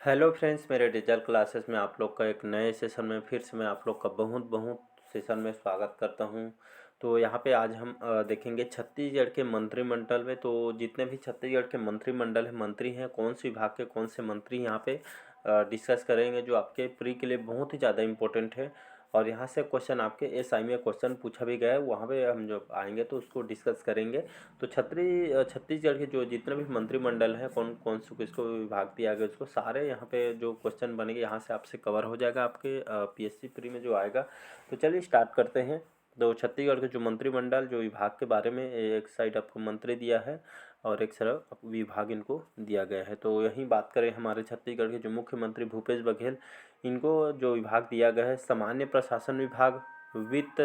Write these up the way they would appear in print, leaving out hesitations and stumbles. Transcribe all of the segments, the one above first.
Hello friends, मेरे digital classes में आप लोग का एक नए सेशन में फिर से मैं आप लोग का बहुत बहुत सेशन में स्वागत करता हूं। तो यहाँ पे आज हम देखेंगे छत्तीसगढ़ के मंत्रिमंडल में। तो जितने भी छत्तीसगढ़ के मंत्रिमंडल है, मंत्री हैं, कौन से विभाग के कौन से मंत्री यहाँ पे डिस्कस करेंगे, जो आपके प्री के लिए बहुत ही ज़्यादा इंपॉर्टेंट है। और यहाँ से क्वेश्चन आपके एसआई में क्वेश्चन पूछा भी गया है, वहाँ पे हम जो आएंगे तो उसको डिस्कस करेंगे। तो छत्तीसगढ़ के जो जितने भी मंत्रिमंडल हैं, कौन कौन से किसको विभाग दिया गया, उसको सारे यहाँ पे जो क्वेश्चन बनेंगे यहाँ से आपसे कवर हो जाएगा आपके पीएससी प्री में जो आएगा। तो चलिए स्टार्ट करते हैं। तो छत्तीसगढ़ के जो मंत्रिमंडल जो विभाग के बारे में, एक साइड आपको मंत्री दिया है और एक तरफ विभाग इनको दिया गया है। तो यहीं बात करें, हमारे छत्तीसगढ़ के जो मुख्यमंत्री भूपेश बघेल, इनको जो विभाग दिया गया है सामान्य प्रशासन विभाग, वित्त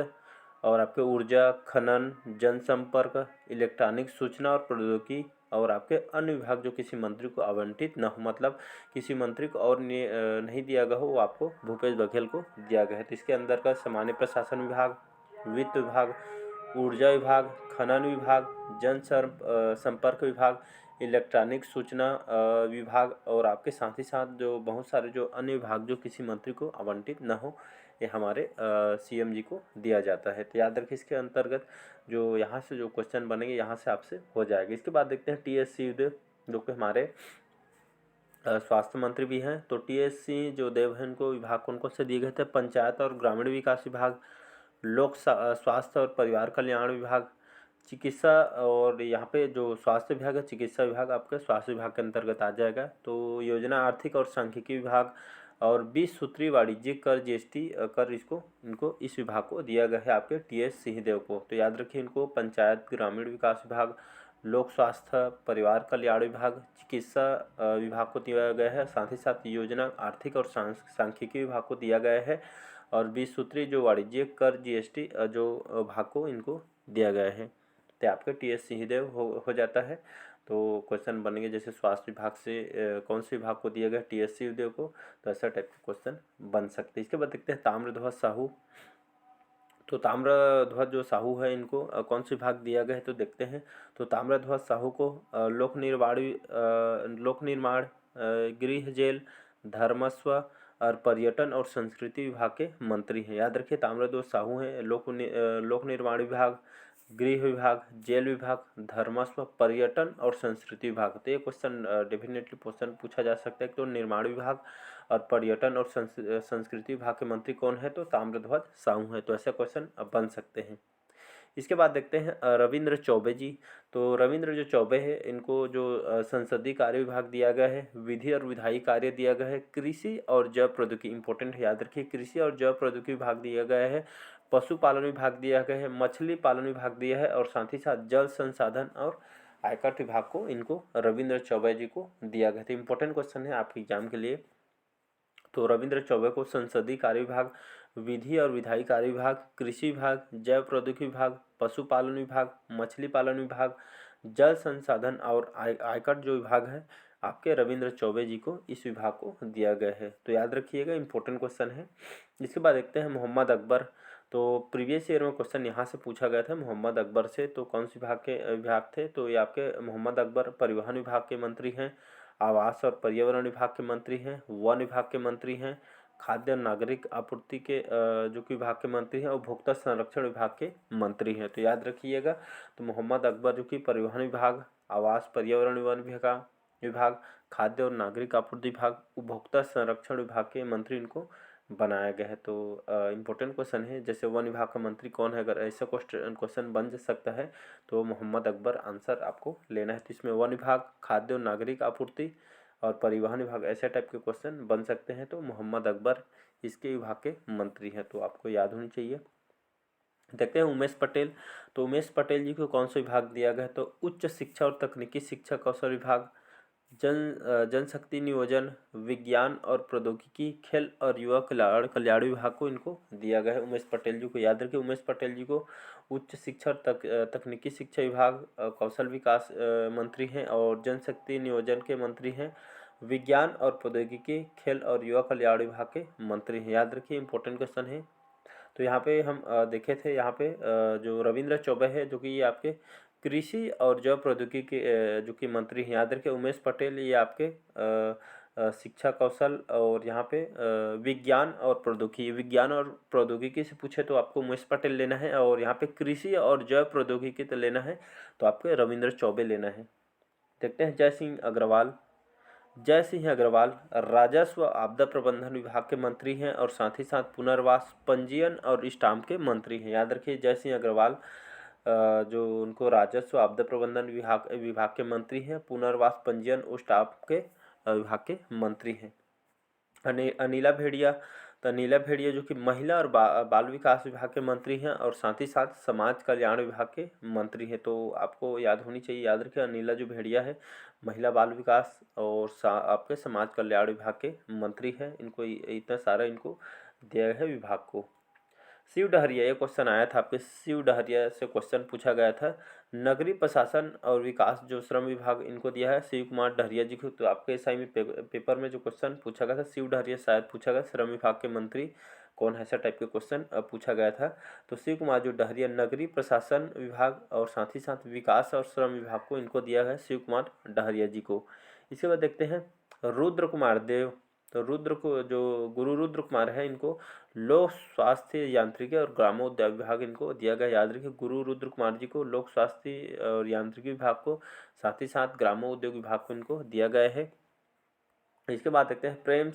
और आपके ऊर्जा, खनन, जनसंपर्क, इलेक्ट्रॉनिक सूचना और प्रौद्योगिकी और आपके अन्य विभाग जो किसी मंत्री को आवंटित न हो, मतलब किसी मंत्री को और नहीं दिया गया हो, वो आपको भूपेश बघेल को दिया गया है। तो इसके अंदर का सामान्य प्रशासन विभाग, वित्त विभाग, ऊर्जा विभाग, खनन विभाग, संपर्क विभाग, इलेक्ट्रॉनिक सूचना विभाग और आपके साथ ही साथ जो बहुत सारे जो अन्य विभाग जो किसी मंत्री को आवंटित न हो, ये हमारे सीएम जी को दिया जाता है। तो याद रखिए, इसके अंतर्गत जो यहाँ से जो क्वेश्चन बनेंगे यहाँ से आपसे हो जाएगा। इसके बाद देखते हैं टी एस सिंहदेव, जो कि हमारे स्वास्थ्य मंत्री भी हैं। तो टी एस सिंहदेव हैं, इनको विभाग कौन कौन से दिए गए थे? पंचायत और ग्रामीण विकास विभाग, स्वास्थ्य और परिवार कल्याण विभाग, चिकित्सा, और यहाँ पे जो स्वास्थ्य विभाग है, चिकित्सा विभाग आपके स्वास्थ्य विभाग के अंतर्गत आ जाएगा। तो योजना, आर्थिक और सांख्यिकी विभाग और 20 सूत्री वाणिज्यिक कर जीएसटी कर इसको इनको इस विभाग को दिया गया है आपके टी एस सिंहदेव को। तो याद रखिए, इनको पंचायत ग्रामीण विकास विभाग, लोक स्वास्थ्य परिवार कल्याण विभाग, चिकित्सा विभाग को दिया गया है। साथ ही साथ योजना, आर्थिक और सांख्यिकी विभाग को दिया गया है। और 20 सूत्री जो वाणिज्यिक कर जीएसटी जो भाग को इनको दिया गया है। तो आपके टी एस सिंहदेव हो जाता है। तो क्वेश्चन बनेंगे जैसे स्वास्थ्य विभाग से कौन से विभाग को दिया गया टी एस सिंहदेव को, तो ऐसा टाइप के क्वेश्चन बन सकते हैं। इसके बाद देखते हैं ताम्रध्वज साहू। तो ताम्रध्वज जो साहू है, इनको कौन से विभाग दिया गया है, तो देखते हैं। तो ताम्रध्वज साहू को लोक निर्माण, गृह जेल, धर्मस्व और पर्यटन और संस्कृति विभाग के मंत्री हैं। याद रखिए, ताम्रध्वज साहू हैं लोक निर्माण विभाग, गृह विभाग, जेल विभाग, धर्मस्व, पर्यटन और संस्कृति विभाग। तो ये क्वेश्चन डेफिनेटली क्वेश्चन पूछा जा सकता है। तो निर्माण विभाग और पर्यटन और संस्कृति विभाग के मंत्री कौन है, तो ताम्रध्वज साहू है। तो ऐसे क्वेश्चन बन सकते हैं। इसके बाद देखते हैं रविंद्र चौबे जी। तो रविंद्र जो चौबे है, इनको जो संसदीय कार्य विभाग दिया गया है, विधि और विधायी कार्य दिया गया है, कृषि और जैव प्रौद्योगिकी, इंपॉर्टेंट है, याद रखिए, कृषि और जैव प्रौद्योगिकी विभाग दिया गया है, पशुपालन विभाग दिया गया है, मछली पालन विभाग दिया है, और साथ ही साथ जल संसाधन और आयकर विभाग को इनको रविंद्र चौबे जी को दिया गया था। इंपॉर्टेंट क्वेश्चन है आपके एग्जाम के लिए। तो रविंद्र चौबे को संसदीय कार्य विभाग, विधि और विधायी कार्य विभाग, कृषि विभाग, जैव प्रौद्योगिकी विभाग, पशुपालन विभाग, मछली पालन विभाग, जल संसाधन और आयकर जो विभाग है आपके रविंद्र चौबे जी को इस विभाग को दिया गया है। तो याद रखिएगा, इंपॉर्टेंट क्वेश्चन है। इसके बाद देखते हैं मोहम्मद अकबर। तो प्रीवियस ईयर में क्वेश्चन यहाँ से पूछा गया था मोहम्मद अकबर से। तो कौन से विभाग थे, तो ये आपके मोहम्मद अकबर परिवहन विभाग के मंत्री हैं, आवास और पर्यावरण विभाग के मंत्री हैं, वन विभाग के मंत्री हैं, खाद्य और नागरिक आपूर्ति के जो कि विभाग के मंत्री हैं, और उपभोक्ता संरक्षण विभाग के मंत्री हैं। तो याद रखिएगा, तो मोहम्मद अकबर जो कि परिवहन विभाग, आवास पर्यावरण वन विभाग, खाद्य और नागरिक आपूर्ति विभाग, उपभोक्ता संरक्षण विभाग के मंत्री इनको बनाया गया है। तो इम्पोर्टेंट क्वेश्चन है, जैसे वन विभाग का मंत्री कौन है, अगर ऐसा क्वेश्चन बन सकता है तो मोहम्मद अकबर आंसर आपको लेना है। तो इसमें वन विभाग, खाद्य और नागरिक आपूर्ति और परिवहन विभाग, ऐसे टाइप के क्वेश्चन बन सकते हैं। तो मोहम्मद अकबर इसके विभाग के मंत्री हैं, तो आपको याद होनी चाहिए। देखते हैं उमेश पटेल। तो उमेश पटेल जी को कौन सा विभाग दिया गया है, तो उच्च शिक्षा और तकनीकी शिक्षा कौशल विभाग, जनशक्ति नियोजन, विज्ञान और प्रौद्योगिकी, खेल और युवा कल्याण कल्याण विभाग को इनको दिया गया है। उमेश पटेल जी को याद रखिए, उमेश पटेल जी को उच्च शिक्षा और तकनीकी शिक्षा विभाग, कौशल विकास मंत्री हैं, और जनशक्ति नियोजन के मंत्री हैं, विज्ञान और प्रौद्योगिकी, खेल और युवा कल्याण विभाग के मंत्री हैं। याद रखिए, इंपॉर्टेंट क्वेश्चन है। तो यहाँ पे हम देखे थे, यहाँ पे जो रविंद्र चौबे है, जो कि ये आपके कृषि और जैव प्रौद्योगिकी के जो कि मंत्री हैं। याद रखिए, उमेश पटेल ये आपके शिक्षा कौशल और यहाँ पे विज्ञान और प्रौद्योगिकी से पूछे तो आपको उमेश पटेल लेना है, और यहाँ पे कृषि और जैव प्रौद्योगिकी तो लेना है तो आपको रविंद्र चौबे लेना है। देखते हैं जय सिंह अग्रवाल राजस्व आपदा प्रबंधन विभाग के मंत्री हैं और साथ ही साथ पुनर्वास, पंजीयन और स्टाम्प के मंत्री हैं। याद रखिए जय सिंह अग्रवाल जो उनको राजस्व आपदा प्रबंधन विभाग के मंत्री हैं, पुनर्वास, पंजीयन और स्टाम्प के विभाग के मंत्री हैं। अनिला भेड़िया, तो अनिला भेड़िया जो कि महिला और बाल विकास विभाग के मंत्री हैं और साथ ही साथ समाज कल्याण विभाग के मंत्री हैं। तो आपको याद होनी चाहिए, याद रखिए अनिला जो भेड़िया है महिला बाल विकास और आपके समाज कल्याण विभाग के मंत्री हैं। इनको इतना सारा इनको दिया है विभाग को। शिव डहरिया, ये क्वेश्चन आया था आपके, शिव डहरिया से क्वेश्चन पूछा गया था। नगरीय प्रशासन और विकास जो श्रम विभाग इनको दिया है शिव कुमार डहरिया जी को। तो आपके असाइनमेंट पेपर में जो क्वेश्चन पूछा गया था शिव डहरिया शायद पूछा गया, श्रम विभाग के मंत्री कौन है, ऐसा टाइप के क्वेश्चन पूछा गया था। तो शिव कुमार जो डहरिया नगरीय प्रशासन विभाग और साथ ही साथ विकास और श्रम विभाग को इनको दिया गया शिव कुमार डहरिया जी को। इसके बाद देखते हैं रुद्र कुमार देव, तो रुद्र को जो गुरु रुद्र कुमार है इनको लोक स्वास्थ्य यांत्रिकी और ग्रामोद्योग विभाग इनको दिया गया। याद रखिए गुरु रुद्र कुमार जी को लोक स्वास्थ्य और यांत्रिकी विभाग को, साथ ही साथ ग्रामोद्योग विभाग को इनको दिया गया है। इसके बाद देखते हैं प्रेम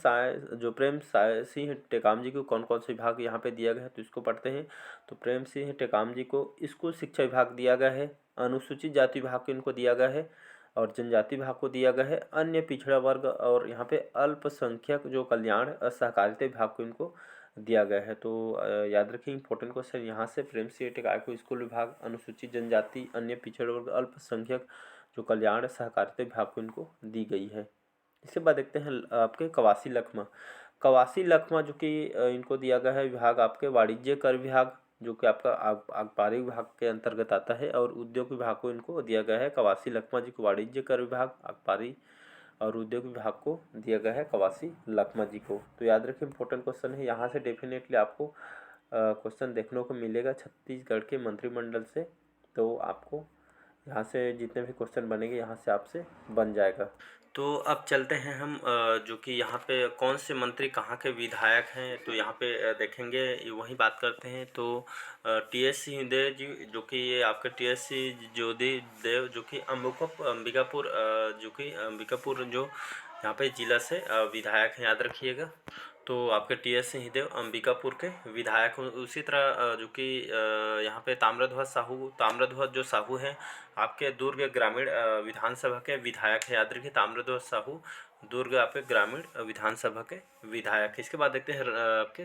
साय सिंह टेकाम जी को कौन कौन से विभाग यहाँ पे दिया गया है, तो इसको पढ़ते हैं। तो प्रेम सिंह टेकाम जी को स्कूल शिक्षा विभाग दिया गया है, अनुसूचित जाति विभाग को इनको दिया गया है और जनजाति विभाग को दिया गया है, अन्य पिछड़ा वर्ग और यहाँ पे अल्पसंख्यक जो कल्याण सहकारिता विभाग को इनको दिया गया है। तो याद रखिए इंपॉर्टेंट क्वेश्चन यहाँ से, प्रेम सिंह टेकाम को स्कूल विभाग, अनुसूचित जनजाति, अन्य पिछड़ा वर्ग, अल्पसंख्यक जो कल्याण सहकारिता विभाग को इनको दी गई है। इसके बाद देखते हैं आपके कवासी लखमा जो कि इनको दिया गया है विभाग आपके वाणिज्य कर विभाग, जो कि आपका आबकारी विभाग के अंतर्गत आता है, और उद्योग विभाग को इनको दिया गया है कवासी लखमा जी को वाणिज्य कर विभाग, आबकारी और उद्योग विभाग को दिया गया है कवासी लखमा जी को। तो याद रखिए इंपॉर्टेंट क्वेश्चन है, यहाँ से डेफिनेटली आपको क्वेश्चन देखने को मिलेगा छत्तीसगढ़ के मंत्रिमंडल से। तो आपको यहाँ से जितने भी क्वेश्चन बनेंगे यहाँ से आपसे बन जाएगा। तो अब चलते हैं हम जो कि यहाँ पे कौन से मंत्री कहाँ के विधायक हैं, तो यहाँ पे देखेंगे, वही बात करते हैं। तो टी.एस. सिंहदेव जी जो कि ये आपके टी.एस. ज्योतिदेव जो कि अंबिकापुर जो यहाँ पे जिला से विधायक हैं, याद रखिएगा। तो आपके टी.एस. सिंहदेव अंबिकापुर के विधायक हैं। उसी तरह जो कि यहाँ पे ताम्रध्वज जो साहू हैं आपके दुर्ग ग्रामीण विधानसभा के विधायक हैं, याद रखिए ताम्रध्वज साहू दुर्ग आपके ग्रामीण विधानसभा के विधायक हैं। इसके बाद देखते हैं आपके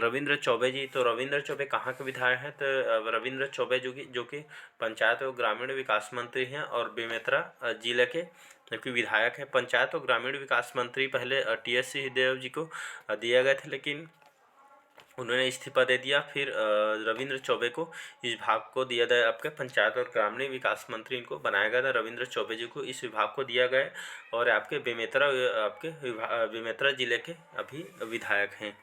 रविंद्र चौबे जी, तो रविंद्र चौबे कहाँ के विधायक हैं, तो रविंद्र चौबे जो कि पंचायत और ग्रामीण विकास मंत्री हैं और बेमेतरा जिले के जबकि विधायक हैं। पंचायत और ग्रामीण विकास मंत्री पहले टी.एस. सिंहदेव जी को दिया गए थे, लेकिन उन्होंने इस्तीफा दे दिया। फिर रविंद्र चौबे को इस विभाग को दिया गया, आपके पंचायत और ग्रामीण विकास मंत्री इनको बनाया गया था। रविंद्र चौबे जी को इस विभाग को दिया गया और आपके बेमेतरा जिले के अभी विधायक हैं।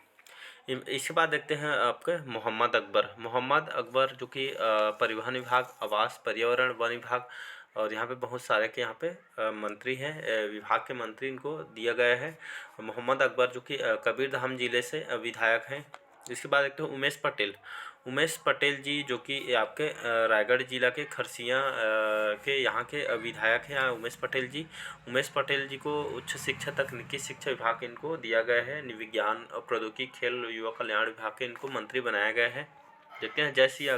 इसके बाद देखते हैं आपके मोहम्मद अकबर जो कि परिवहन विभाग, आवास, पर्यावरण, वन विभाग और यहाँ पे बहुत सारे के यहाँ पे मंत्री हैं, विभाग के मंत्री इनको दिया गया है। मोहम्मद अकबर जो कि कबीरधाम जिले से विधायक हैं। इसके बाद देखते हैं उमेश पटेल जी जो कि आपके रायगढ़ जिला के खरसिया के यहाँ के विधायक हैं। उमेश पटेल जी को उच्च शिक्षा तकनीकी शिक्षा विभाग इनको दिया गया है। विज्ञान और प्रौद्योगिकी, खेल, युवा कल्याण विभाग के इनको मंत्री बनाया गया है। देखते हैं जय सिंह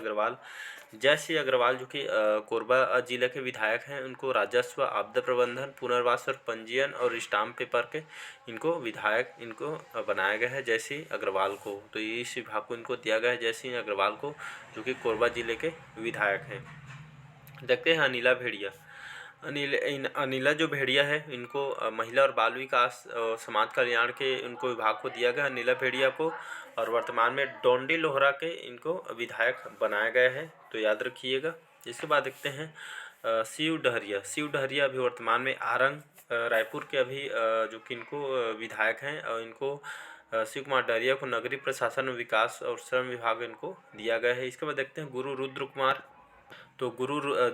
अग्रवाल जो कि कोरबा जिले के विधायक हैं, उनको राजस्व, आपदा प्रबंधन, पुनर्वास और पंजीयन और स्टाम्प पेपर के इनको विधायक इनको बनाया गया है जय सिंह अग्रवाल को। तो इस विभाग को इनको दिया गया है जय सिंह अग्रवाल को, जो कि कोरबा जिले के विधायक हैं। देखते हैं अनिला जो भेड़िया है इनको महिला और बाल विकास और समाज कल्याण के इनको विभाग को दिया गया अनिला भेड़िया को, और वर्तमान में डोंडी लोहरा के इनको विधायक बनाया गया है, तो याद रखिएगा। इसके बाद देखते हैं शिव डहरिया अभी वर्तमान में आरंग रायपुर के अभी जो कि इनको विधायक हैं, और इनको शिव कुमार डहरिया को नगरीय प्रशासन, विकास और श्रम विभाग इनको दिया गया है। इसके बाद देखते हैं गुरु रुद्र कुमार तो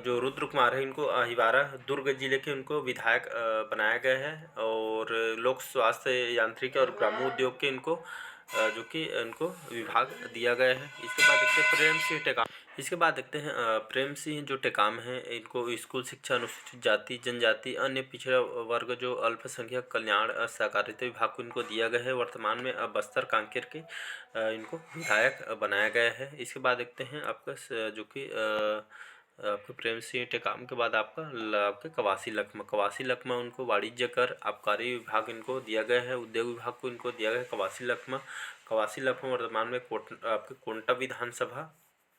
जो रुद्र कुमार है इनको हिवारा दुर्ग जिले के उनको विधायक बनाया गया है। और लोक स्वास्थ्य यांत्रिकी और ग्राम्य उद्योग के इनको जो कि इनको विभाग दिया गया है। इसके बाद देखते हैं प्रेम सिंह टेकाम। इसके बाद देखते हैं प्रेम सिंह जो टेकाम हैं इनको स्कूल शिक्षा अनुसूचित जाति जनजाति अन्य पिछड़ा वर्ग जो अल्पसंख्यक कल्याण सहकारिता विभाग को इनको दिया गया है। वर्तमान में बस्तर कांकेर के इनको विधायक बनाया गया है। इसके बाद देखते हैं आपका जो कि आपके प्रेम सिंह टेकाम के बाद आपके कवासी लखमा उनको वाणिज्य कर आबकारी विभाग इनको दिया गया है। उद्योग विभाग को इनको दिया गया है कवासी लखमा वर्तमान में आपके कोंटा विधानसभा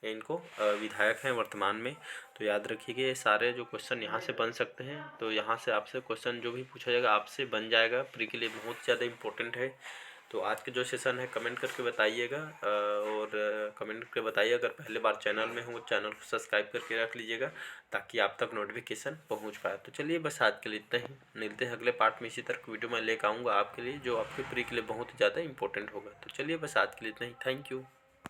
इनको विधायक हैं वर्तमान में। तो याद रखिएगा ये सारे जो क्वेश्चन यहाँ से बन सकते हैं। तो यहाँ से आपसे क्वेश्चन जो भी पूछा जाएगा आपसे बन जाएगा, प्री के लिए बहुत ज़्यादा इंपॉर्टेंट है। तो आज के जो सेशन है कमेंट करके बताइएगा और कमेंट करके बताइए। अगर पहले बार चैनल में हो चैनल को सब्सक्राइब करके रख लीजिएगा ताकि आप तक नोटिफिकेशन पहुंच पाए। तो चलिए बस आज के लिए इतना ही, मिलते हैं अगले पार्ट में। इसी तरह की वीडियो मैं लेकर आऊँगा आपके लिए जो आपके प्री के लिए बहुत ज़्यादा इंपॉर्टेंट होगा। तो चलिए बस आज के लिए इतना ही, थैंक यू।